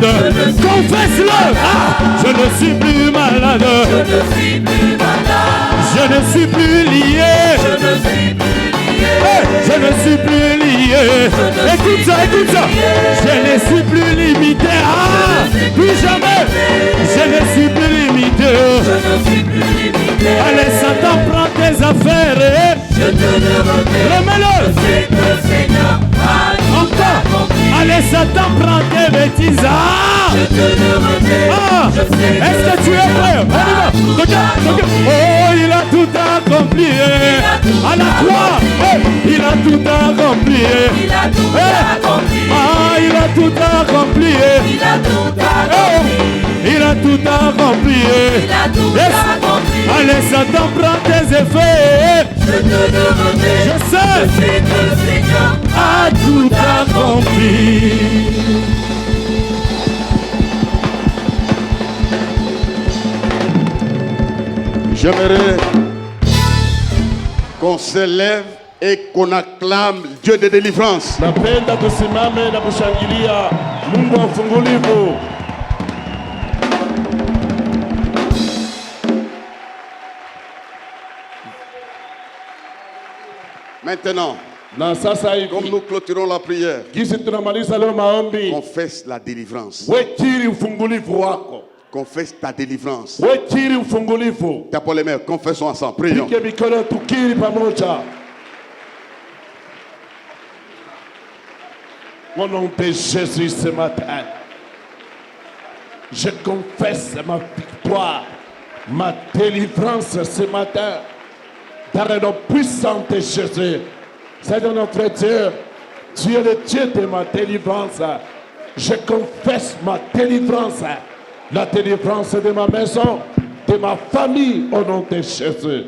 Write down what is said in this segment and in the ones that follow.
malade. Confesse-le. Je ne suis plus malade. Je ne suis plus lié. Je ne suis plus lié. Écoute ça, écoute ça. Je ne suis plus limité. Plus jamais. Je ne suis plus limité. Allez, Satan, prends tes affaires. Je te le remets. Remets-le. C'est que le Seigneur a encore. Allez, Satan, prends tes bêtises. Je te le remets. Est-ce que tu es prêt? On y va. Regarde. Oh, il a tout accompli. À la croix. Il a tout accompli. Il a tout accompli. Il a tout accompli. Il a tout accompli. Il a tout accompli. Il a tout accompli. Allez, Satan, prends tes effets. Je te le remets. Je sais que le Seigneur a tout accompli. J'aimerais qu'on s'élève et qu'on acclame Dieu de délivrance. Napenda tusimame na kushangilia Mungu wa ufungulivu. Maintenant, Na sasa hivi comme nous clôturons la prière, jinsi tunamaliza leo maombi, confesse la délivrance. wekiri ufungulivu wako. Confesse ta délivrance. Wekiri ufungulivu. Tapons les mains, confessons ensemble, prions. Pike mikono tukiri pamoja. Au nom de Jésus ce matin, je confesse ma victoire, ma délivrance ce matin, dans le nom puissant de Jésus. Seigneur notre Dieu, tu es le Dieu de ma délivrance. Je confesse ma délivrance, la délivrance de ma maison, de ma famille, au nom de Jésus.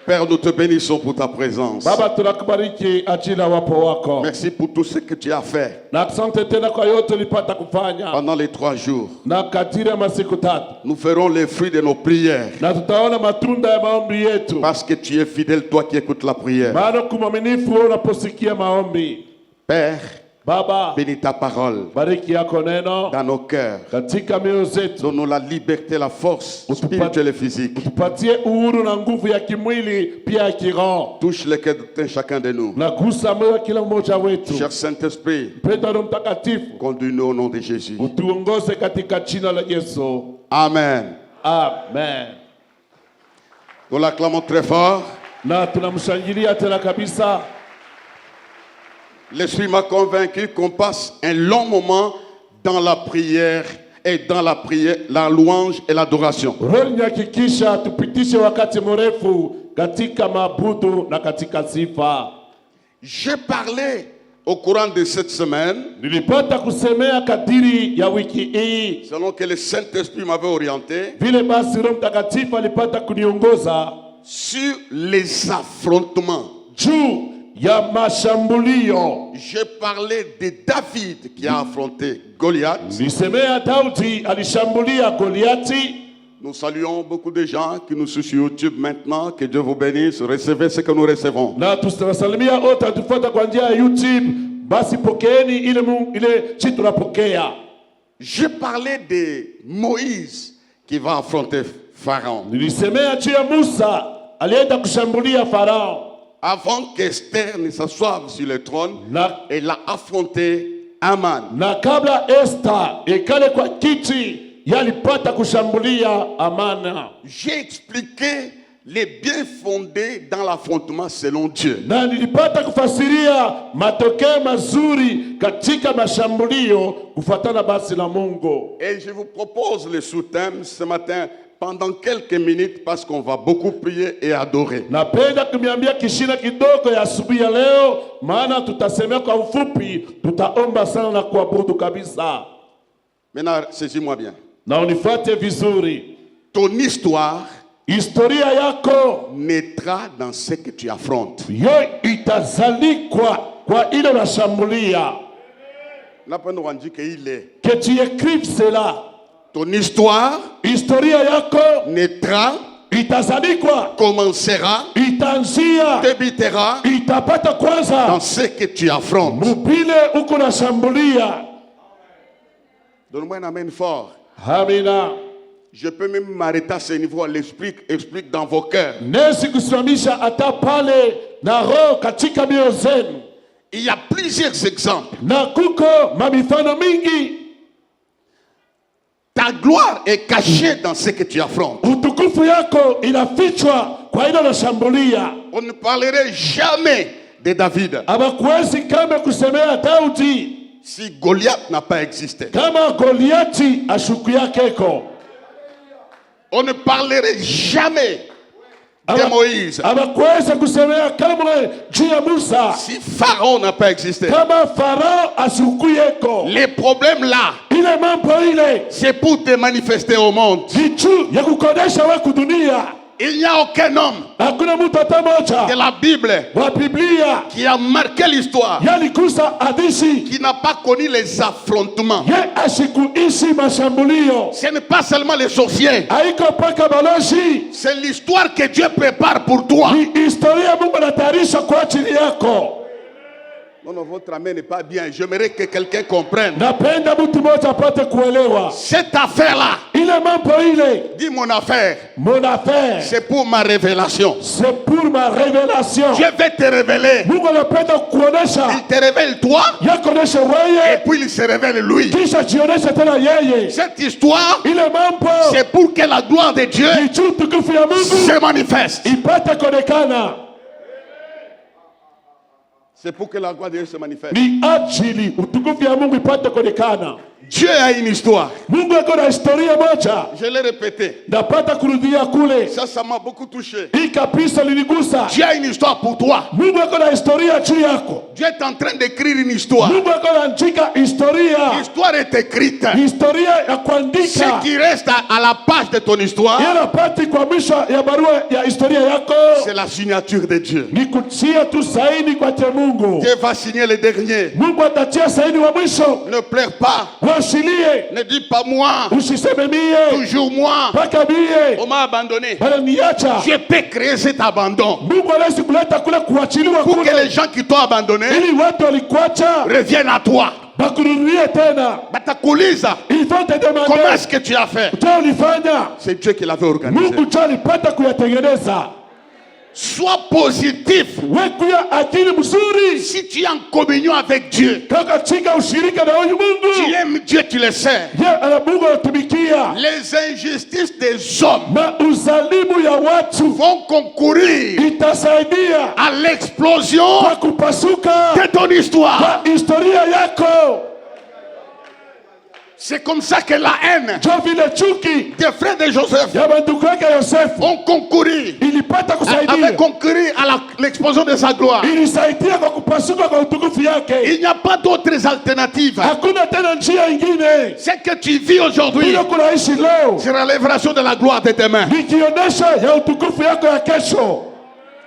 Père, nous te bénissons pour ta présence. Baba, tunakubariki ajili ya wapo wako. Merci pour tout ce que tu as fait Na asante tena kwa yote ulipata kufanya. pendant les 3 jours. Na kadiri ya masiku tatu. Nous ferons les fruits de nos prières. Na tutaona matunda ya maombi yetu. Parce que tu es fidèle, toi qui écoutes la prière. Maana kumwaminifu wewe unaposikia maombi. Père, Baba, bénis ta parole bariki yako neno dans nos cœurs. katika mioyo zetu. Donne-nous la liberté, la force spirituelle et physique. Tupatie uhuru na nguvu ya kimwili pia ya kiroho. Touche le cœur de chacun de nous. Na gusa moyo wa kila mmoja wetu. Cher Saint-Esprit, Mpendwa Roho Mtakatifu, conduis-nous au nom de Jésus. utuongoze katika jina la Yesu. Amen. Amen. Nous l'acclamons très fort. Na tunamshangilia tena kabisa. L'Esprit m'a convaincu qu'on passe un long moment dans la prière et dans la prière, la louange et l'adoration. Roho inahakikisha tupitishe wakati mrefu katika maabudu na katika sifa. J'ai parlé au courant de cette semaine, Nilipata kusemea kadiri ya wiki hii, selon que le Saint-Esprit m'avait orienté, vile basi Roho Mtakatifu alipata kuniongoza sur les affrontements. juu ya mashambulio. J'ai parlé de David qui a affronté Goliath. Nisemea Daudi alishambulia Goliati. Nous saluons beaucoup de gens qui nous suivent sur YouTube maintenant. Que Dieu vous bénisse. Recevez ce que nous recevons. Na tunasalimia wote tufuata kwa njia ya YouTube. Basi pokeeni ile chitu tunapokea. J'ai parlé de Moïse qui va affronter Pharaon. Nilisemea juu ya Musa alienda kushambulia Farao. Avant qu'Esther ne s'assoie sur le trône, elle a affronté Aman. Na kabla Esther ikale kwa kiti, yalipata kushambulia Amana. J'ai expliqué les biens fondés dans l'affrontement selon Dieu. Na nilipata kufasiria matokeo mazuri katika mashambulio kufuatana basi na Mungu. Et je vous propose le sous-thème ce matin pendant quelques minutes parce qu'on va beaucoup prier et adorer. Napenda kumiambia kishina kidogo ya asubuhi ya leo, maana tutasemea kwa ufupi, tutaomba sana na kuabudu kabisa. Maintenant, saisis-moi bien. Na unifuate vizuri. Ton histoire Historia yako naîtra dans ce que tu affrontes. yo itazalikwa kwa ile unashambulia. Que tu écrives cela. Ton histoire historia yako naîtra, itazalikwa, commencera, itaanzia, débutera itapata kwanza dans ce que tu affrontes. mubile uko nashambulia. Donne-moi un amen fort. Amina. Je peux même m'arrêter à ce niveau. Explique dans vos cœurs. Nesi kusimamisha hata pale na roho katika mioyo zenu. Il y a plusieurs exemples. Na kuko mamifano mingi. Ta gloire est cachée dans ce que tu affrontes. Utukufu yako inafichwa kwa hilo nashambulia. On ne parlerait jamais de David Hawakuwezi kama kusemea Daudi si Goliath n'a pas existé. kama Goliati ashuku yake iko. On ne parlerait jamais de Moïse Hawakuweza kusemea kamwe juu ya Musa si Pharaon n'a pas existé. kama Farao ashuku yeko. Les problèmes là, Ile mambo ile c'est pour te manifester au monde. ni juu ya kukodesha wewe kudunia. Il n'y a aucun homme Hakuna mtu hata moja de la Bible wa Biblia qui a marqué l'histoire, yalikusa hadithi qui n'a pas connu les affrontements. ye asikuishi mashambulio. Ce n'est pas seulement les sorciers. Haiko paka balozi, C'est l'histoire que Dieu prépare pour toi. ni historia Mungu anatayarisha kwa ajili yako. Non, non, votre amen n'est pas bien. J'aimerais que quelqu'un comprenne. Napenda mtu mmoja apate kuelewa Cette affaire-là, ile mambo ile. dis mon affaire, Mon affaire c'est pour ma révélation. c'est pour ma révélation. Dieu veut te révéler. Mungu anapenda kuonesha Il te révèle toi, yakoneshe et wewe puis il se révèle lui. kisha jioneshe tena yeye. Cette histoire, Ile mambo c'est pour que la gloire de Dieu ni juu tukufu ya Mungu se manifeste. ipate kuonekana. C'est pour que la gloire de Dieu se manifeste. Ni ajili utukufu ya Mungu ipate kuonekana. Dieu a une histoire. Mungu ako na historia moja. Je l'ai répété. Napata kurudia kule. Ça m'a beaucoup touché. Hii kabisa linigusa. Dieu a une histoire pour toi. Mungu ako na historia juu yako. Dieu est en train d'écrire une histoire. Mungu ako anaandika historia. L'histoire est écrite. Historia ya Ce kuandika. qui reste à la page de ton histoire, Yanapati kwa mwisho ya barua ya historia yako. c'est la signature de Dieu. Ni kutia tu saini kwa Mungu. Dieu va signer le dernier. Mungu atatia saini wa mwisho. Ne pleure pas. Washilie. Ne dis pas moi. Usiseme mie. Toujours moi. Paka mie. On m'a abandonné. Bana niacha. Dieu peut créer cet abandon Mungu anaweza kuleta kule kuachiliwa pour que kule. les gens qui t'ont abandonné Ili watu walikuacha reviennent à toi. bakurudie tena. Batakuuliza, Il faut te comment demander. est-ce que tu as fait? Je ulifanya. C'est Dieu qui l'avait organisé. Mungu ndio alipata kuyatengeneza. Sois positif. Wekuya akili mzuri. Si tu es en communion avec Dieu, Kaka chika ushirika na huyu tu Mungu. aimes Dieu, tu le sais. Je ana Mungu anatumikia. Les injustices des hommes Na uzalimu ya watu vont concourir itasaidia à l'explosion kwa kupasuka de ton histoire. kwa historia yako. C'est comme ça que la haine Jo vile chuki des frères de Joseph ya bandugu yake Yosefu ont concouru, ilipata kusaidia. avait concouru à l'explosion de sa gloire. Ilisaidia kwa kupasuka kwa utukufu yake. Il n'y a pas d'autres alternatives. Hakuna tena njia ingine. Ce que tu vis aujourd'hui, Bila kunaishi leo c'est la révélation de la gloire de demain. nikionyesha ya utukufu yako ya kesho.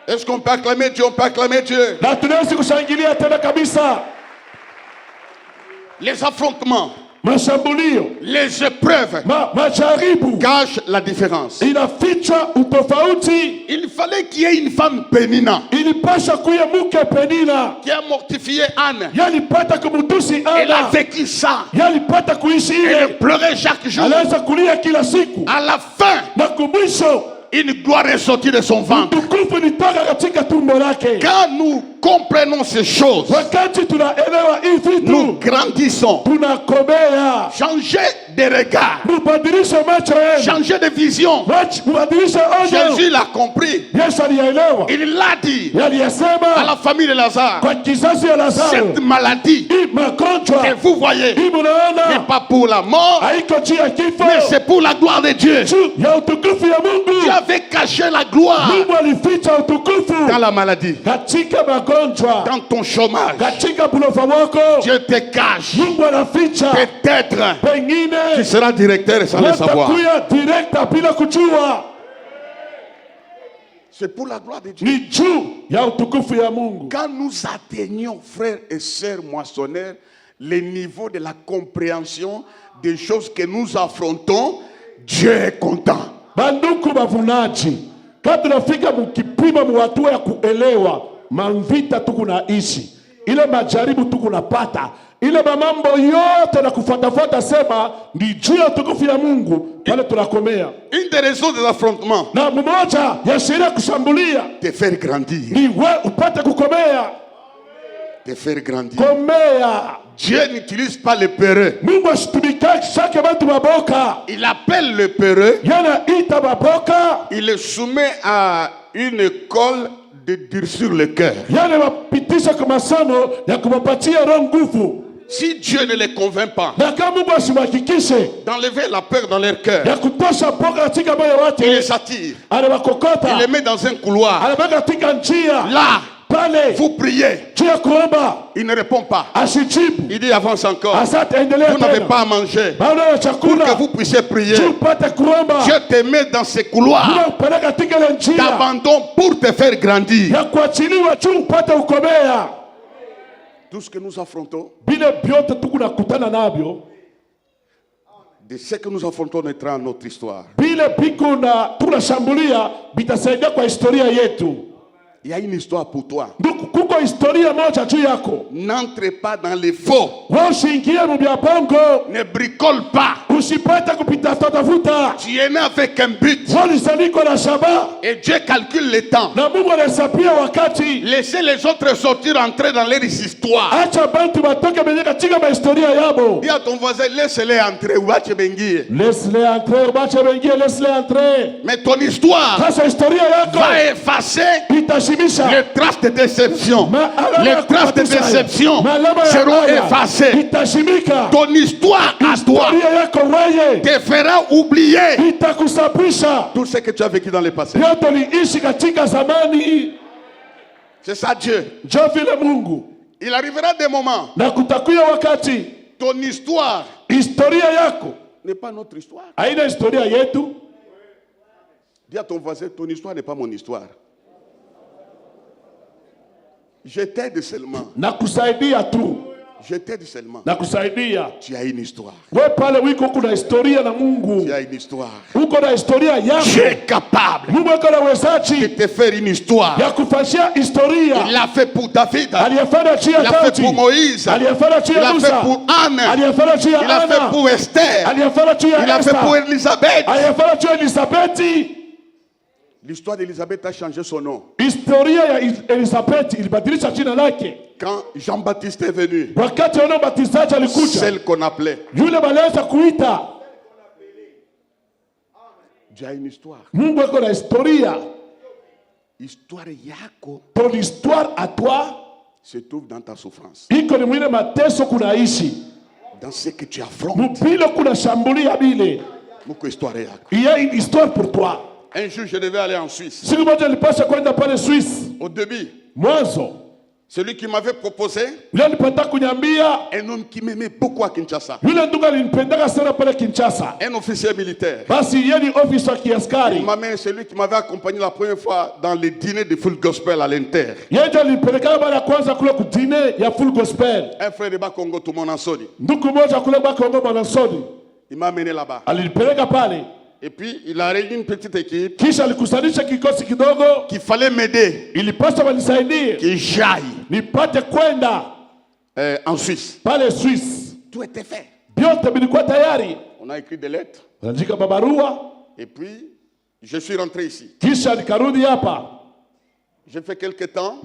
Est-ce qu'on peut acclamer Dieu? On peut acclamer Dieu. Na tunaweza kushangilia tena kabisa. Les affrontements, Mashambulio, les épreuves majaribu cachent la différence. inafichwa utofauti. Il fallait qu'il y ait une femme Pénina Ilipasha kuya mke Penina. qui a mortifié Anne. Yalipata kumutusi Elle a Ana. vécu ça. Yalipata kuishi Elle ile. pleurait chaque jour. Alianza kulia kila siku. À la fin, Na kumwisho une gloire est sortie de son ventre. utukufu nitoka katika tumbo lake. Quand nous comprenons ces choses, Wakati tunaelewa hii nous vitu grandissons. tunakomea. Changer de regard, Mubadilishe macho yenu. changer de vision. Mubadilishe onyo. Jésus l'a compris. Yesu alielewa. Il l'a dit à Yaliyasema la famille de Lazare. kwa kizazi ya Lazaro. Cette maladie Hii magonjwa que vous voyez hii n'est munaona pas pour la mort, haiko juu ya kifo, mais c'est pour la gloire de Dieu. juu ya utukufu ya Mungu. Dieu avait caché la gloire Mungu alificha utukufu dans la maladie, katika magonjwa, dans ton chômage. katika bulofa wako. Dieu te cache. Mungu anaficha. Peut-être tu Pengine seras directeur sans le savoir. watakuya direkta bila kujua. C'est pour la gloire de Dieu. Ni juu ya utukufu ya Mungu. Quand nous atteignons, frères et sœurs moissonneurs, le niveau de la compréhension des choses que nous affrontons, Dieu est content. Banduku bavunaji, kama tunafika mkipima hatua ya kuelewa mavita tukunaishi, ile majaribu tukunapata, ile mambo yote na kufuatafuata sema ni juu ya utukufu ya Mungu, pale tunakomea. Une des raisons des affrontements, Na mmoja ya sheria kushambulia te faire grandir. ni we upate kukomea. Te faire grandir. Komea. Dieu n'utilise pas le peureux. Mungu asitumika shake bantu baboka. Il appelle le peureux. Yana ita baboka. Il le soumet à une école de durcir le cœur. Yana wapitisha kwa masomo ya kumpatia roho nguvu. Si Dieu ne les convainc pas d'enlever la peur dans leur cœur, il les attire, il les met dans un couloir. Là, vous priez, il ne répond pas. Il dit avance encore. Vous n'avez pas à manger pour que vous puissiez prier. Dieu te met dans ces couloirs d'abandon pour te faire grandir. Tout ce que nous affrontons, de ce que nous affrontons naîtra notre histoire. Il y a une histoire pour toi. N'entre pas dans les faux. Ne bricole pas. Tu es né avec un but. Et Dieu calcule le temps. Laissez les autres sortir, entrer dans leur histoire. Dis à ton voisin, laisse-les entrer. Mais ton histoire va effacer les traces de déception. Les traces de déception seront effacées. Ton histoire à toi te fera oublier tout ce que tu as vécu dans le passé. C'est ça Dieu. Il arrivera des moments, ton histoire n'est pas notre histoire. Dis à ton voisin, ton histoire n'est pas mon histoire. Je t'aide seulement. Je t'aide seulement. Tu as une histoire. Tu as une histoire. Tu es capable de te faire une histoire. Il l'a fait pour David. Il l'a fait pour Moïse. Il l'a fait pour Anne. Il l'a fait pour Esther. Il l'a fait pour Élisabeth. L'histoire d'Élisabeth a changé son nom. Quand Jean-Baptiste est venu, celle qu'on appelait. Dieu a une histoire. Histoire yako. Ton histoire à toi se trouve dans ta souffrance. Dans ce que tu affrontes. Il y a une histoire pour toi. Un jour, je devais aller en Suisse. Au début, celui qui m'avait proposé, un homme qui m'aimait beaucoup à Kinshasa, un officier militaire, il m'amène celui qui m'avait accompagné la première fois dans les dîners de Full Gospel à l'Inter. Un frère de Bakongo, tout le monde en Sodi. Il m'a amené là-bas. Et puis, il a réuni une petite équipe qu'il fallait m'aider, qu'il j'aille en Suisse. Tout était fait. On a écrit des lettres. Et puis, je suis rentré ici. J'ai fait quelques temps.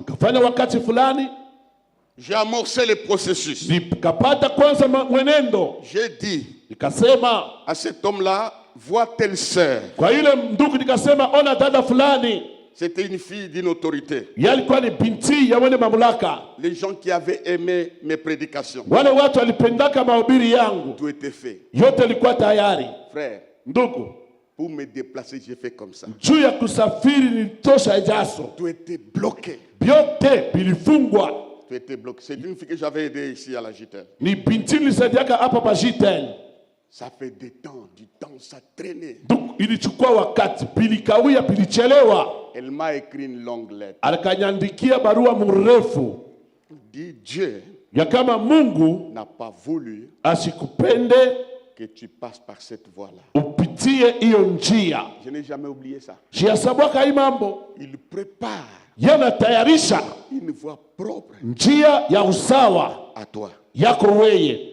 J'ai amorcé le processus. J'ai dit à cet homme-là, vois telle sœur. C'était une fille d'une autorité. Les gens qui avaient aimé mes prédications. Tout était fait. Frère, pour me déplacer, j'ai fait comme ça. Tout était bloqué. Tout était bloqué. C'est une fille que j'avais aidée ici à la JTL. Ça fait du temps, ça traînait. Elle m'a écrit une longue lettre. Dit Dieu n'a pas voulu que tu passes par cette voie-là. Je n'ai jamais oublié ça. Il prépare yanatayarisha une voie propre njia ya usawa à toi. yako wewe.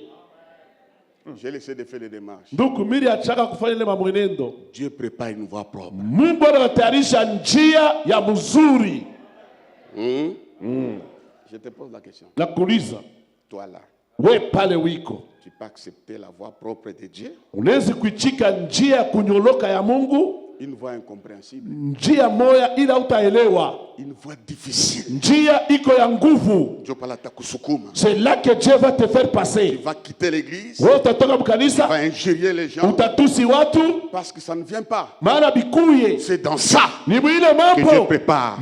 J'ai laissé de faire les démarches. Ndugu mimi achaka kufanya ile mwenendo. Dieu prépare une voie propre. Mungu anatayarisha njia ya mzuri. Je te pose la question. Nakuuliza, toi là, we pale wiko, tu peux accepter la voie propre de Dieu? Unaweza kuichika njia ya kunyoloka ya Mungu? Une voie incompréhensible. Njia moya ila utaelewa. Une voie difficile. Njia iko ya nguvu. C'est là que Dieu va te faire passer. Tu vas quitter l'église. Tu vas injurier les gens. Parce que ça ne vient pas. C'est dans ça que Dieu prépare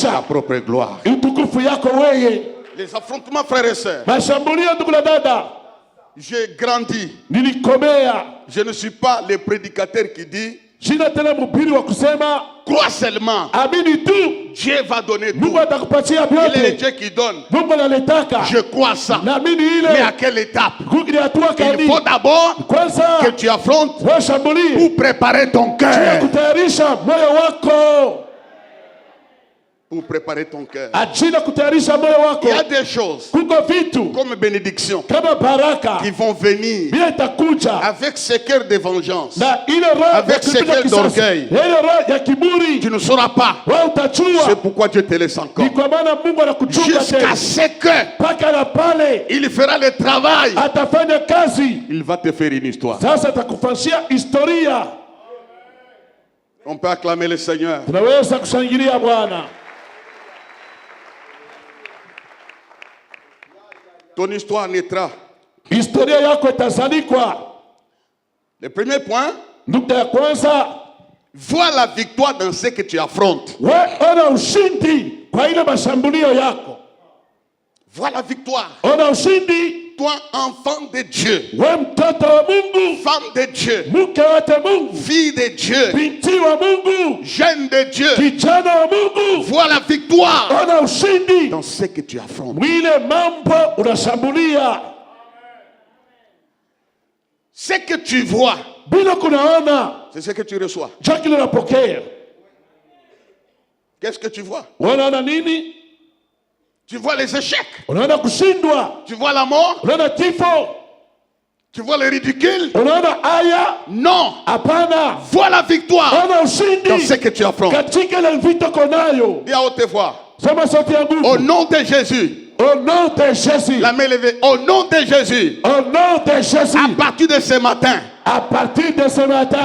ta propre gloire. Les affrontements, frères et sœurs. J'ai grandi. Je ne suis pas le prédicateur qui dit crois seulement. Dieu va donner tout. Il est le Dieu qui donne. Je crois ça. Mais à quelle étape? Il faut d'abord que tu affrontes pour préparer ton cœur. Pour préparer ton cœur. Il y a des choses comme bénédiction qui vont venir avec ce cœur de vengeance, avec ce cœur d'orgueil. Tu ne sauras pas. C'est pourquoi Dieu te laisse encore. Jusqu'à ce que il fera le travail. Il va te faire une histoire. On peut acclamer le Seigneur. Ton histoire naîtra. Le premier point, vois la victoire dans ce que tu affrontes. Vois la victoire. Toi, enfant de Dieu, femme de Dieu, fille de Dieu, jeune de Dieu, vois la victoire dans ce que tu affrontes. Ce que tu vois, c'est ce que tu reçois. Qu'est-ce que tu vois? Tu vois les échecs. Tu vois la mort. Tu vois le ridicule. Non. Vois la victoire dans ce que tu affrontes. Dis à haute voix. Au nom de Jésus. Au nom de Jésus. La main levée. Au nom de Jésus. Au nom de Jésus. À partir de ce matin.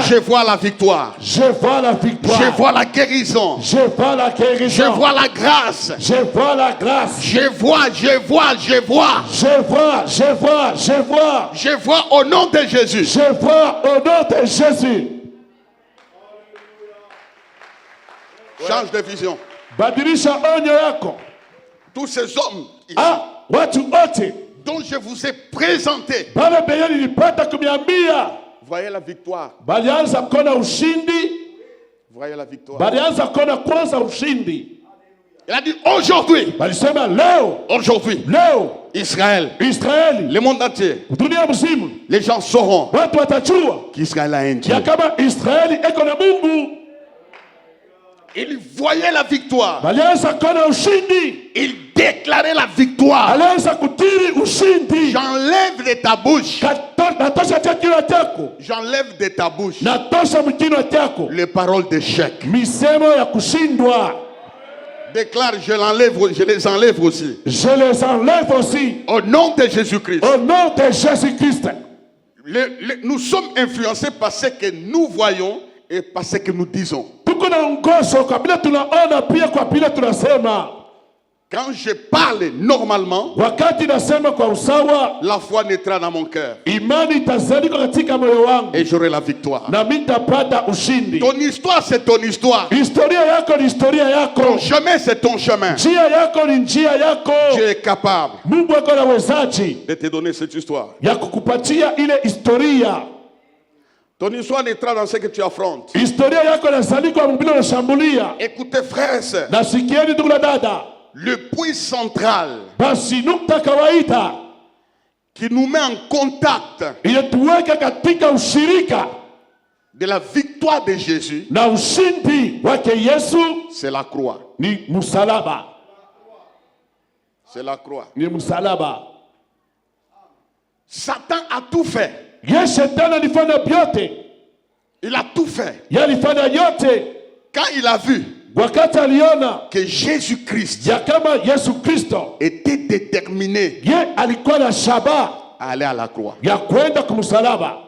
Je vois la victoire. Je vois la victoire. Je vois la guérison. Je vois la guérison. Je vois la grâce. Je vois la grâce. Je vois. Je vois au nom de Jésus. Je vois au nom de Jésus. Change de vision. Badilisha onyo yako. Tous ces hommes ici, watu wote dont je vous ai présenté, voyez la victoire. Balianza kona ushindi. Voyez la victoire. Balianza kona kwanza ushindi. Il a dit aujourd'hui. Balisema leo. Aujourd'hui. Leo. Israël. Le monde entier. Les gens sauront qu'Israël a un Dieu. Il voyait la victoire. Il déclarait la victoire. J'enlève de ta bouche. J'enlève de ta bouche les paroles d'échec. Déclare, je les enlève aussi. Je les enlève aussi. Au nom de Jésus-Christ. Au nom de Jésus-Christ. Nous sommes influencés par ce que nous voyons et par ce que nous disons. Quand je parle normalement, la foi naîtra dans mon cœur. Et j'aurai la victoire. Ton histoire, c'est ton histoire. Ton chemin, c'est ton chemin. Dieu est capable de te donner cette histoire. Ton histoire naîtra dans ce que tu affrontes. Écoutez, frères et sœurs. Le point central qui nous met en contact de la victoire de Jésus, c'est la croix. Ni musalaba. C'est la croix. Ni musalaba. Satan a tout fait. Ye shetani alifanya vyote. Il a tout fait. Ye alifanya yote. Quand il a vu wakati aliona que Jésus-Christ ya kama Yesu Kristo était déterminé ye alikuwa na shaba à aller à la croix. ya kwenda kumsalaba.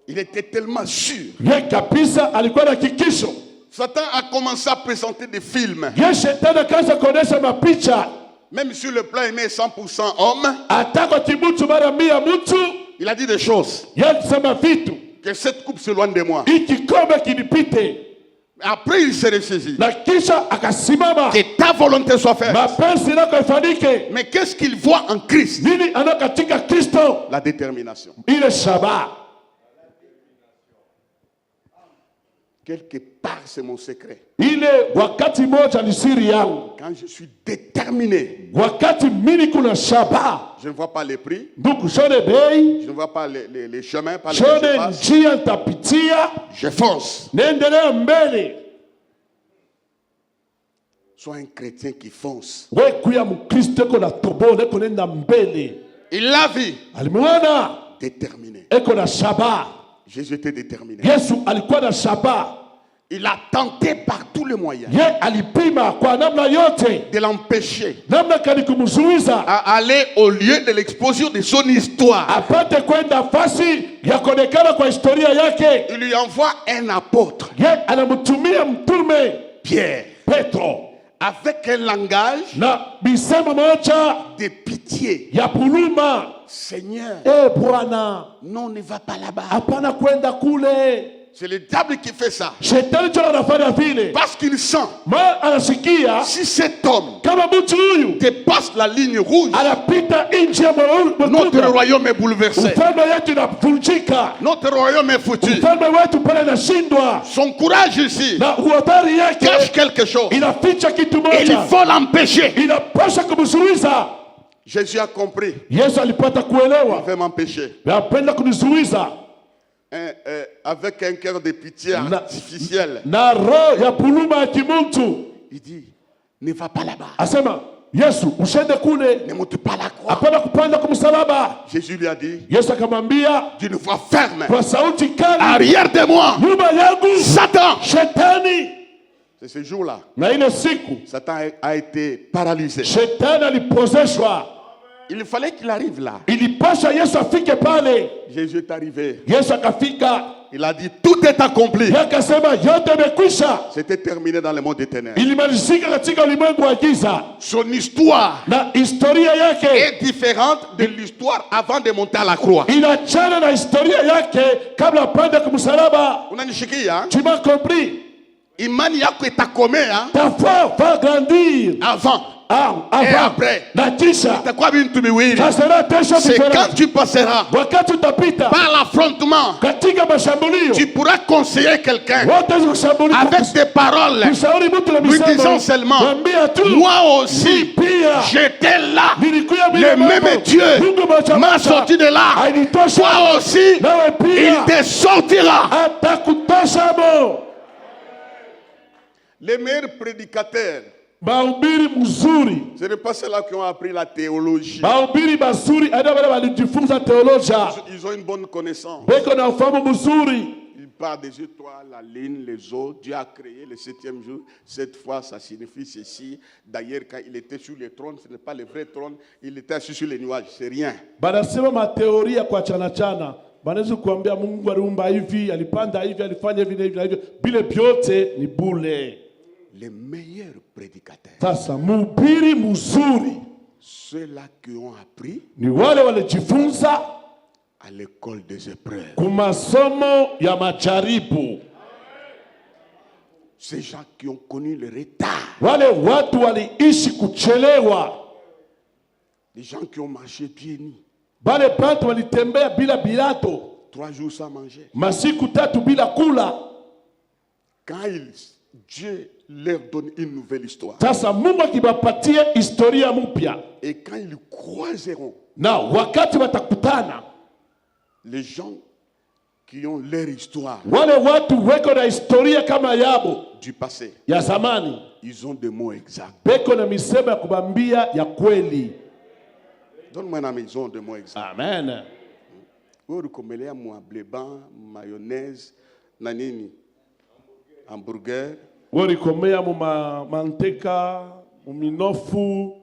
Il était tellement sûr. Ye kabisa alikuwa na kikisho. Satan a commencé à présenter des films. Ye shetani akaanza kuonesha mapicha. Même sur le plan aimé 100% homme, il a dit des choses. Que cette coupe s'éloigne de moi. Après, il s'est ressaisi. Que ta volonté soit faite. Mais qu'est-ce qu'il voit en Christ? La détermination. Quelque part, c'est mon secret. Quand je suis déterminé, je ne vois pas les prix, je ne vois pas les chemins par lesquels je passe. Je fonce. Sois un chrétien qui fonce. Il l'a vu. Déterminé. Jésus était déterminé. Il a tenté par tous les moyens de l'empêcher à aller au lieu de l'exposition de son histoire. Il lui envoie un apôtre, Pierre, avec un langage de pitié. Seigneur, non, ne va pas là-bas. C'est le diable qui fait ça. Parce qu'il sent, si cet homme dépasse la ligne rouge, notre royaume est bouleversé. Notre royaume est foutu. Son courage ici cache quelque chose. Il faut l'empêcher. Jésus a compris. Il veut m'empêcher. Avec un cœur de pitié artificiel. Il dit, ne va pas là-bas. Ne monte pas la croix. Jésus lui a dit, d'une voix ferme, arrière de moi, Satan. C'est ce jour-là, Satan a été paralysé. Il fallait qu'il arrive là. Jésus est arrivé. Il a dit, tout est accompli. C'était terminé dans le monde des ténèbres. Son histoire est différente de l'histoire avant de monter à la croix. Tu m'as compris? Imani yako itakomea. Ta foi va grandir. Avant. Et après, c'est quand tu passeras par l'affrontement, tu pourras conseiller quelqu'un avec des paroles, lui disant seulement, moi aussi, j'étais là, le même Dieu m'a sorti de là, toi aussi, il te sortira. Les meilleurs prédicateurs, ce n'est pas ceux-là qui ont appris la théologie. Ils ont une bonne connaissance. Ils parlent des étoiles, la lune, les eaux. Dieu a créé le 7e jour. Cette fois, ça signifie ceci. D'ailleurs, quand il était sur le trône, ce n'est pas le vrai trône. Il était assis sur les nuages. C'est rien. Banaweza kuambia Mungu aliumba hivi, alipanda hivi, alifanya hivi na hivi. Bile vyote ni bure. Les meilleurs prédicateurs. Sasa mhubiri mzuri, ceux-là qui ont appris, ni wale walijifunza à l'école des épreuves. Kumasomo ya majaribu. Ces gens qui ont connu le retard. Wale watu waliishi kuchelewa. Les gens qui ont marché pieds nus. Bale watu walitembea bila bilato. 3 jours sans manger. Masiku 3 bila kula. Quand Dieu leur donne une nouvelle histoire. Sasa Mungu akibapatia historia mpya. Et quand ils croiseront, na wakati watakutana, les gens qui ont leur histoire. Wale watu weko na historia kama yabo du passé. Ya zamani. Ils ont des mots exacts. Beko na misemo ya kubambia ya kweli. Donne-moi na maison de mots exacts. Amen. Urukomelea mwableba, mayonnaise, na nini? Hamburger. Urukomea mu manteka, mu minofu,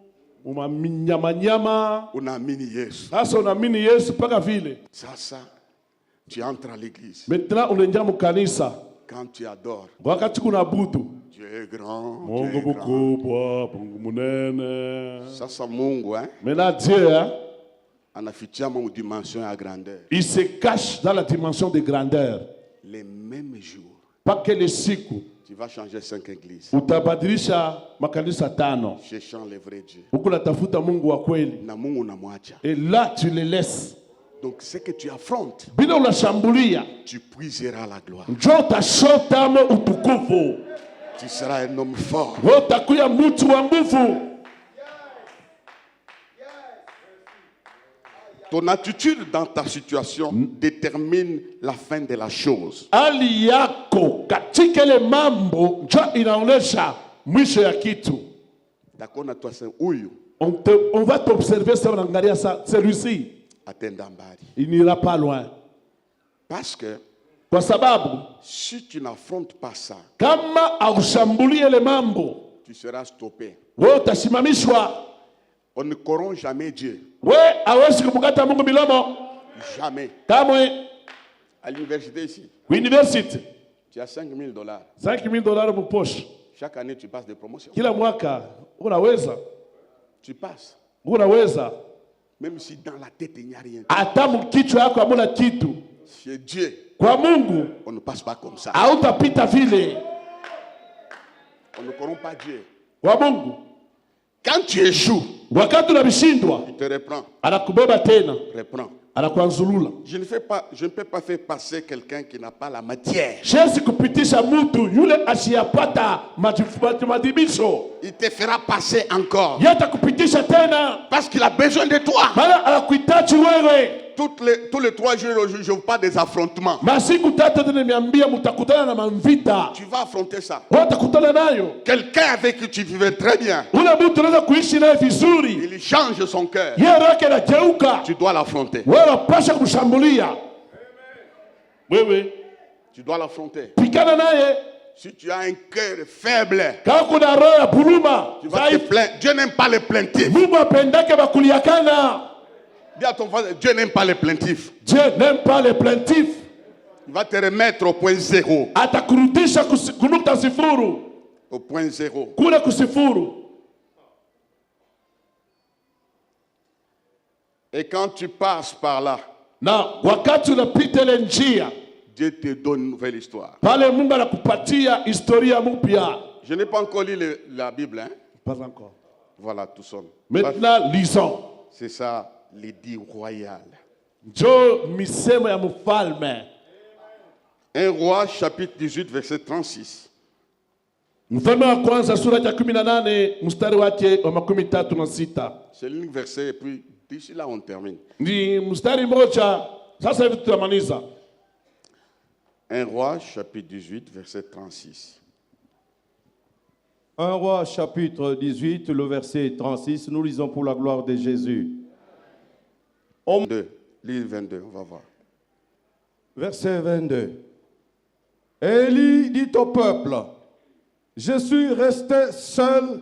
mu nyama. Unaamini Yesu. Sasa unaamini Yesu paka vile. Sasa tu entres à l'église. Maintenant unaingia mu kanisa. Quand tu adores. Wakati kunabudu. Dieu est grand. Mungu mkubwa, Mungu munene. Sasa Mungu, hein? Maintenant Dieu, hein? Anafichama une dimension à grandeur. Il se cache dans la dimension de grandeur. Les mêmes jours. Pas que les siku. Tu vas changer 5 églises. Utabadilisha makanisa 5. Cherchant le vrai Dieu. Huko natafuta Mungu wa kweli. Na Mungu unamwacha. Et là tu les laisses. Donc ce que tu affrontes, bila unashambulia, tu puiseras la gloire. Njoo utashota mo utukufu. Tu seras un homme fort. Wewe utakuwa mtu wa nguvu. Ton attitude dans ta situation détermine la fin de la chose. Hali yako katika ile mambo njoo inaonesha mwisho ya kitu. D'accord na toi c'est huyu. On va t'observer ça, on angalia ça, celui-ci. Il n'ira pas loin. Parce que kwa sababu si tu n'affrontes pas ça, kama aushambulie le mambo, tu seras stoppé. Wewe utasimamishwa. On ne corrompt jamais Dieu. Wewe hawezi kumkata Mungu milomo. Jamais. Kamwe. À l'université ici. University. Tu as $5,000. $5,000 pour poche. Chaque année tu passes des promotions. Kila mwaka unaweza. Tu passes. Unaweza. Même si dans la tête il n'y a rien. Hata mkichwa yako hamuna kitu. Chez Dieu. Kwa Mungu. On ne passe pas comme ça. Hautapita vile. On ne corrompt pas Dieu. Kwa Mungu. Quand tu échoues, wakati unabishindwa, il te reprend. Anakubeba tena. Reprend. Anakuanzulula. Je ne peux pas faire passer quelqu'un qui n'a pas la matière. Siwezi kupitisha mtu yule asiyapata madibisho. Il te fera passer encore. Yata kupitisha tena. Parce qu'il a besoin de toi. Maana anakuhitaji wewe. Tous les 3 jours, je vous parle des affrontements. Masiku tatu nimeambia mtakutana na mavita. Tu vas affronter ça. Utakutana nayo. Quelqu'un avec qui tu vivais très bien. Ule mtu unaweza kuishi naye vizuri. Il change son cœur. Yeye roho inageuka. Tu dois l'affronter. Wewe unapaswa kumshambulia. Wewe. Tu dois l'affronter. Pikana naye. Si tu as un cœur faible, kama kuna roho ya buluma, tu vas te plaindre. Dieu n'aime pas les plaintifs. Mungu apendake bakuliakana. Dis à ton frère, Dieu n'aime pas les plaintifs. Dieu n'aime pas les plaintifs. Il va te remettre au point zéro. Atakurudisha kunukta sifuru. Au point zéro. Kule kusifuru. Et quand tu passes par là, na wakati unapita ile njia, Dieu te donne une nouvelle histoire. Pale Mungu anakupatia historia mpya. Je n'ai pas encore lu la Bible, hein? Pas encore. Voilà, tout seul. Maintenant, lisons. C'est ça, l'édit royal. Njo misemo ya mfalme. 1 Roi chapitre 18 verset 36. Mfalme wa kwanza sura ya 18 mstari wake wa 36. C'est l'unique verset et puis d'ici là on termine. Ni mstari moja, sasa hivi tutamaliza. 1 Roi chapitre 18 verset 36. 1 Roi chapitre 18 le verset 36, nous lisons pour la gloire de Jésus. 2, livre 22, on va voir. Verset 22. Élie dit au peuple, je suis resté seul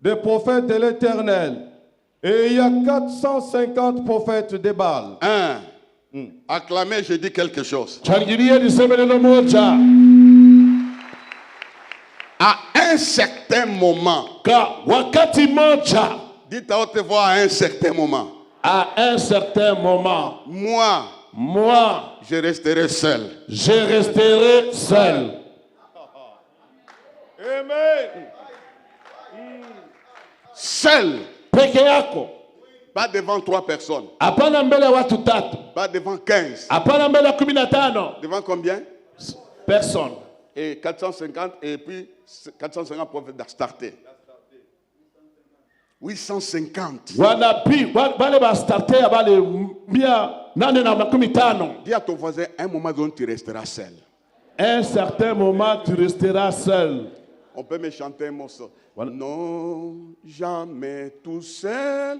des prophètes de l'Éternel, et il y a 450 prophètes de Baal. Acclamez, je dis quelque chose. À un certain moment, dites à haute voix, à un certain moment. À un certain moment, moi, je resterai seul. Je resterai seul. Amen. Seul. Peke yako. Pas devant 3 personnes. Hapana mbele watu tatu. Pas devant 15. Hapana mbele 15. Devant combien? Personne. Et 450 et puis 450 prophètes d'Astarté. 850. Dis à ton voisin, un moment donné, tu resteras seul. Un certain moment, tu resteras seul. On peut me chanter un morceau. Voilà. Non, jamais tout seul.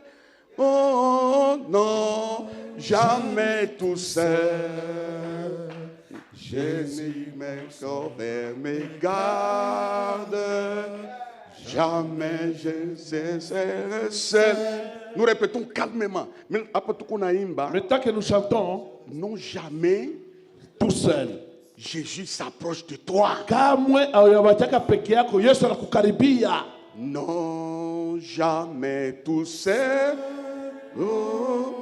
Oh non, jamais tout seul. Jésus me sauve, me garde. Jamais je serai seul. Nous répétons calmement. Mais tant que nous chantons, non, jamais tout seul. Jésus s'approche de toi. Non, jamais tout seul. Oh,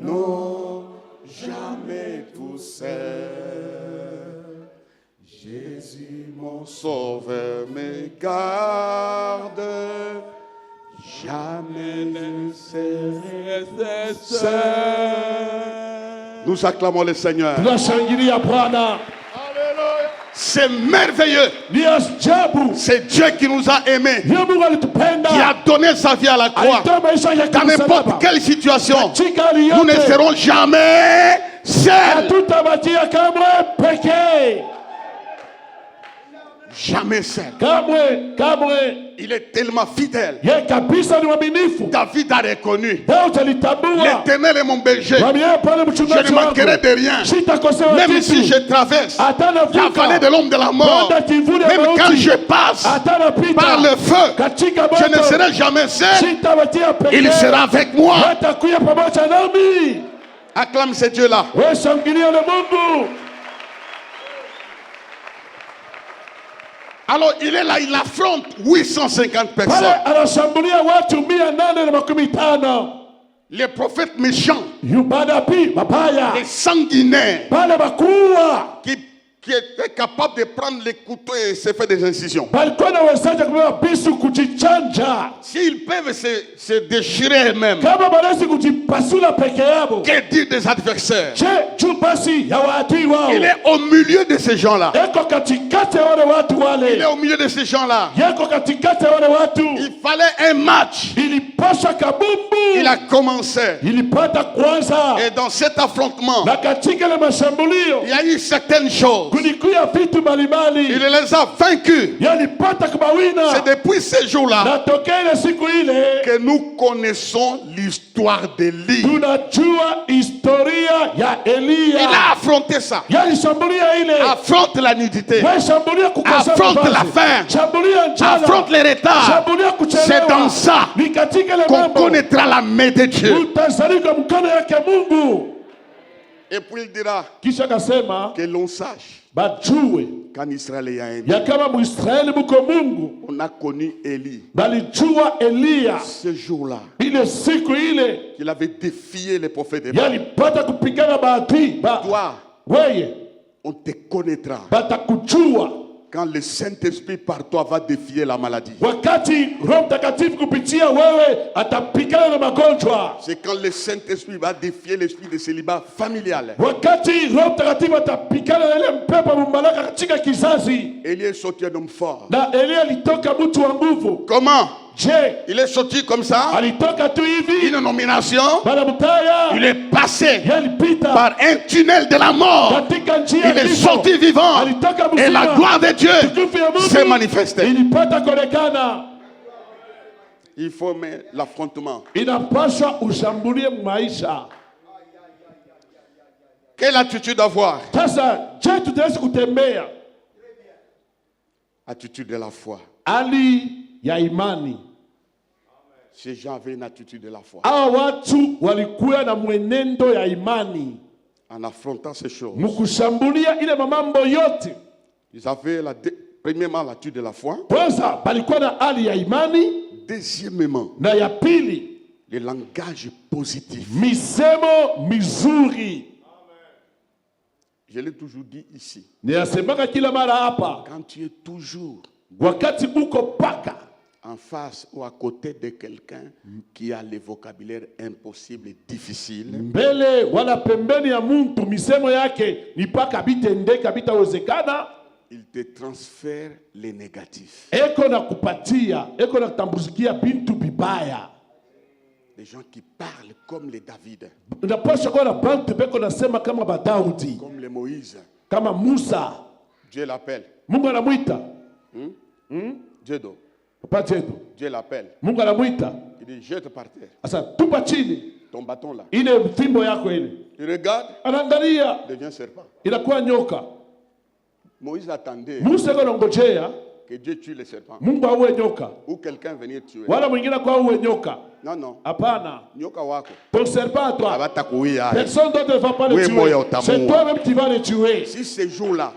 non, jamais tout seul. Jésus, mon sauveur, me garde. Jamais ne serai seul. Nous acclamons le Seigneur. C'est merveilleux. C'est Dieu qui nous a aimés, qui a donné sa vie à la croix. Dans n'importe quelle situation, nous ne serons jamais seuls. Jamais seul. Il est tellement fidèle. David a reconnu: l'Éternel est mon berger. Je ne manquerai de rien. Même si je traverse la vallée de l'ombre de la mort, même quand je passe par le feu, je ne serai jamais seul. Il sera avec moi. Acclame ce Dieu-là. Alors il est là, il affronte 850 personnes. Les prophètes méchants, les sanguinaires, qui étaient capables de prendre les couteaux et se faire des incisions. S'ils peuvent se déchirer eux-mêmes, que dire des adversaires? Il est au milieu de ces gens-là. Il est au milieu de ces gens-là. Il fallait un match. Il a commencé. Et dans cet affrontement, il y a eu certaines choses. Il les a vaincus. C'est depuis ces jours-là que nous connaissons l'histoire d'Élie. Il a affronté ça. Affronte la nudité. Affronte la faim. Affronte les retards. C'est dans ça qu'on connaîtra la main de Dieu. Et puis il dira que l'on sache qu'en Israël il y a un Dieu. On a connu Élie ce jour-là. Il avait défié les prophètes de Baal. Toi, on te connaîtra quand le Saint-Esprit par toi va défier la maladie. C'est quand le Saint-Esprit va défier l'esprit de célibat familial. Élie est sorti un homme fort. Comment? Il est sorti comme ça. Une nomination. Il est passé par un tunnel de la mort. Il est sorti vivant. Et la gloire de Dieu s'est manifestée. Il faut mettre l'affrontement. Quelle attitude avoir? Attitude de la foi. Ces gens avaient une attitude de la foi. En affrontant ces choses, ils avaient premièrement l'attitude de la foi. Deuxièmement, le langage positif. Je l'ai toujours dit ici. Quand tu es toujours en face ou à côté de quelqu'un qui a le vocabulaire impossible et difficile, il te transfère les négatifs. Des gens qui parlent comme les David. Comme les Moïse. Kama Musa. Dieu l'appelle. Mungu anamuita. Jedo. Pas Jedo. Dieu l'appelle. Mungu anamuita. Il dit jette par terre. Asa tupa chini. Ton bâton là. Ile fimbo yako ile. Il regarde. Anaangalia. Devient serpent. Inakuwa nyoka. Moïse attendait. Musa anangojea que Dieu tue les serpents. Mungu aue nyoka. Ou quelqu'un venir tuer. Wala mwingine kwa aue nyoka. Non, non. Hapana. Nyoka wako. Ton serpent à toi. Abatakuia. Personne d'autre ne va pas le tuer. C'est toi-même qui vas le tuer. Si ces jours-là,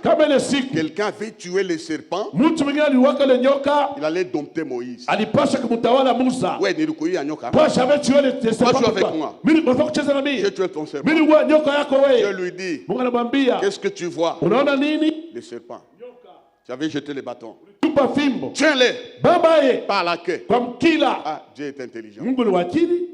quelqu'un veut tuer les serpents, mtu mwingine aliwaka le nyoka, il allait dompter Moïse. Alipasha kumtawala Musa. Ouais, nilikuia nyoka. Toi j'avais tué les serpents. Toi avec moi. Mimi unafaa kucheza na mimi. J'ai tué ton serpent. Mimi wa nyoka yako wewe. Dieu lui dit. Mungu anamwambia, qu'est-ce que tu vois? Unaona nini? Les serpents. J'avais jeté les bâtons. Tupa fimbo. Tiens-les. Babaye. Par la queue. Comme kila. Ah, Dieu est intelligent. Mungu ni wakili.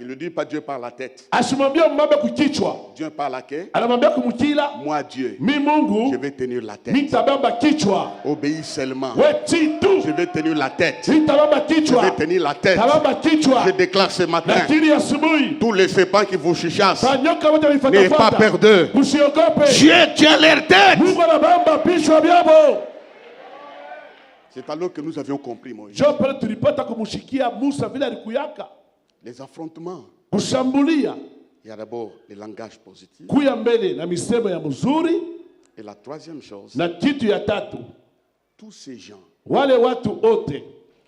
Il ne dit pas Dieu par la tête. Asimwambia mbaba kukichwa. Dieu par la queue. Anamwambia kumkila. Moi Dieu. Mi Mungu. Je vais tenir la tête. Nitabamba kichwa. Obéis seulement. Wetii tu. Je vais tenir la tête. Nitabamba kichwa. Je vais tenir la tête. Tabamba kichwa. Je déclare ce matin. Lakini asubuhi. Tous les serpents qui vous chuchassent. Banyoka wote walifuata. N'ayez pas peur d'eux. Usiogope. Dieu tient leur tête. Mungu anabamba vichwa vyao. C'est alors que nous avions compris, Moïse. Les affrontements. Kushambulia. Il y a d'abord les langages positifs. Kuya mbele na misemo ya mzuri. Et la troisième chose. Na kitu ya tatu. Tous ces gens. Wale watu wote.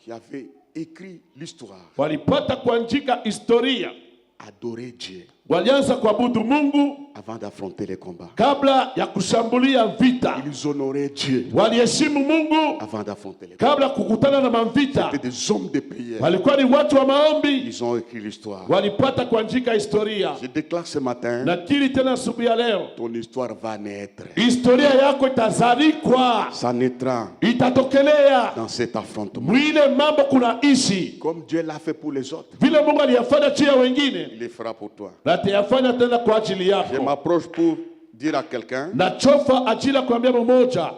Qui avaient écrit l'histoire. Walipata kuandika historia. Adorer Dieu. Walianza kuabudu Mungu avant d'affronter les combats. Kabla ya kushambulia vita. Ils honoraient Dieu. Waliheshimu Mungu avant d'affronter les combats. Kabla kukutana na mavita. C'était des hommes de prière. Walikuwa ni watu wa maombi. Ils ont écrit l'histoire. Walipata kuandika historia. Je déclare ce matin. Nakiri tena asubuhi ya leo. Ton histoire va naître. Historia yako itazalikwa. Ça naîtra. Itatokelea. Dans cet affrontement. Mwile mambo kuna ishi. Comme Dieu l'a fait pour les autres. Vile Mungu aliyafanya juu ya wengine. Il le fera pour toi. Atayafanya tena kwa ajili yako. Je m'approche pour dire à quelqu'un. Nachofa ajili ya kuambia mmoja.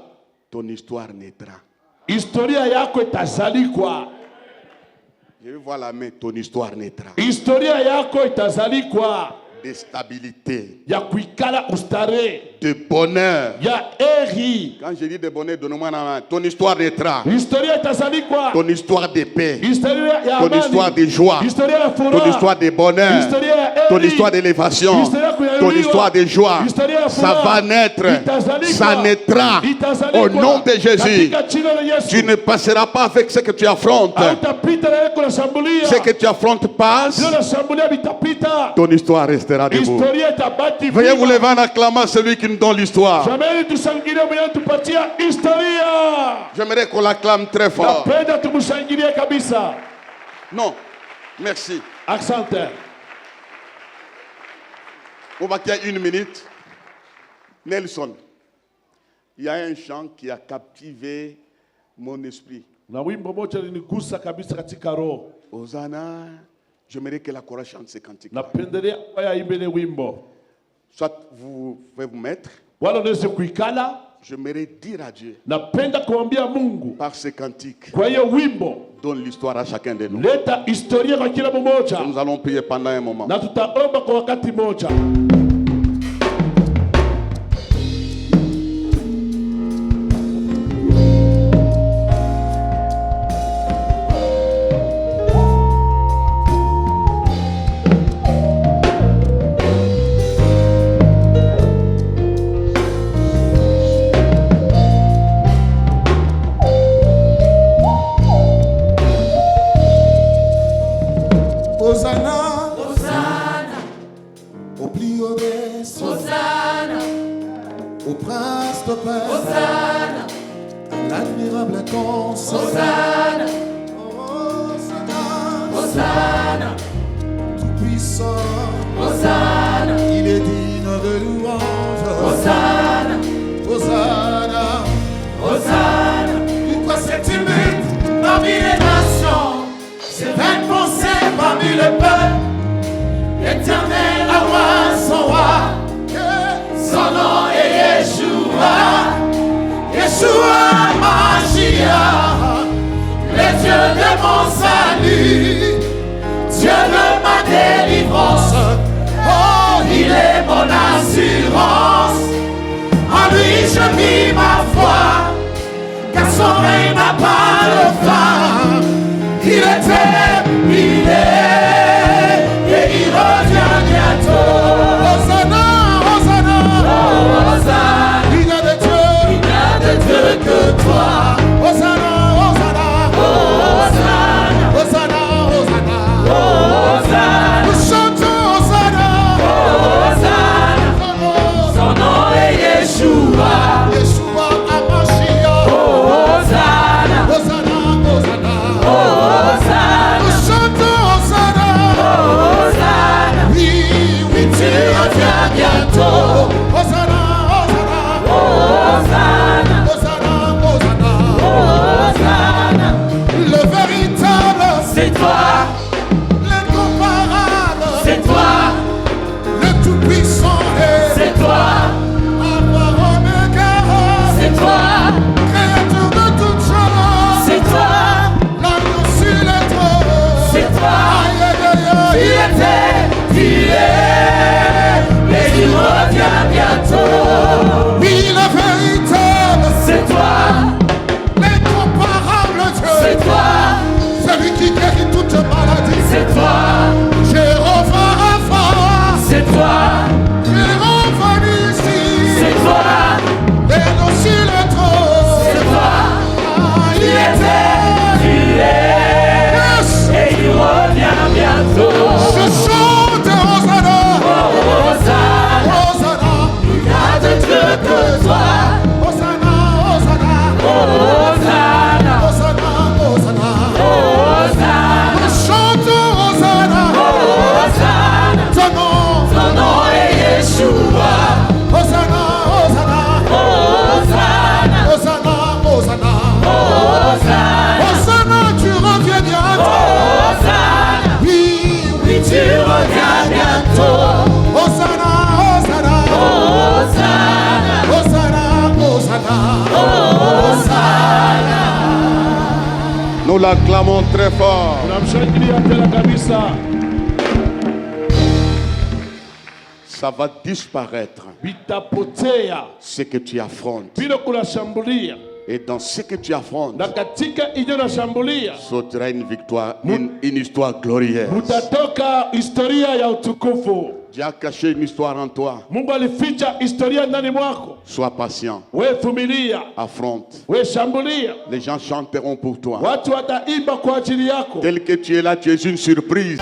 Ton histoire naîtra. Historia yako itazalikwa. Je vais voir la main. Ton histoire naîtra. Historia yako itazalikwa. De stabilité. Ya kuikala ustare. De bonheur. Ya eri. Quand je dis de bonheur, donne-moi la main. Ton histoire naîtra. Historia itazalikwa. Ton histoire de paix. Historia ya ton histoire de joie. Historia ya furaha. Ton histoire de bonheur. Historia ya eri. Ton histoire d'élévation. Ton histoire de joie. Ça va naître. Ça naîtra. Au nom de Jésus. Tu ne passeras pas avec ce que tu affrontes. Ce que tu affrontes passe. Ton histoire restera debout. Veuillez vous lever en acclamant celui qui nous donne l'histoire. J'aimerais qu'on l'acclame très fort. Non, merci. On va qu'il y a 1 minute. Nelson, il y a un chant qui a captivé mon esprit. Hosanna. J'aimerais que la chorale chante ces cantiques. Soit vous pouvez vous mettre. J'aimerais dire à Dieu. Par ces cantiques. Donne l'histoire à chacun de nous. Nous allons prier pendant un moment. Dieu de mon salut, Dieu de ma je vis ma foi, car son règne n'a pas de fin. Il était, il est, et il revient bientôt. Hosanna, Hosanna, oh, Hosanna. Il n'y a de Dieu que toi. Hosanna, Hosanna, oh, Hosanna, Hosanna, Hosanna, oh, Hosanna. Nous chantons Hosanna, oh, Hosanna. Son nom est Yeshua, Yeshua HaMashiach, oh, Hosanna, Hosanna, Hosanna, oh, Hosanna. Nous chantons Hosanna, oh, Hosanna. Oui, oui, tu reviens bientôt. Hosanna, Hosanna, oh, Hosanna, Hosanna, Hosanna, oh, Hosanna. Le véritable, c'est toi. L'incomparable, c'est toi. Le tout-puissant, c'est toi. Alpha Omega, c'est toi. Créateur de toutes choses, c'est toi. L'agneau sur le trône, c'est toi. Aïe, aïe, aïe, il était, il est, et il revient bientôt. Oui, le véritable, c'est toi. L'incomparable Dieu, c'est toi. Celui qui guérit toute maladie, c'est toi. Jéhovah Rapha, c'est toi. Jéhovah Nissi, c'est toi. L'agneau sur le trône, c'est toi. Ah, il était, il est, yes. Et il revient bientôt. Je chante Hosanna, oh, Hosanna, Hosanna. Il n'y a de Dieu que toi. Hosanna, Hosanna, oh, Hosanna, Hosanna, Hosanna, oh, Hosanna. Nous chantons Hosanna, oh, Hosanna. Ton nom est Yeshua. Hosanna, Hosanna, oh, Hosanna, Hosanna, Hosanna, oh, Hosanna. Hosanna, tu reviens bientôt. Oh, Hosanna, oui, oui, tu reviens bientôt. Hosanna, Hosanna, oh, Hosanna, Hosanna, Hosanna, oh, Hosanna. Nous l'acclamons très fort. Ça va disparaître. Ce que tu affrontes. Et dans ce que tu affrontes, sautera une victoire, une histoire glorieuse. Dieu a caché une histoire en toi. Sois patient. Affronte. Les gens chanteront pour toi. Tel que tu es là, tu es une surprise.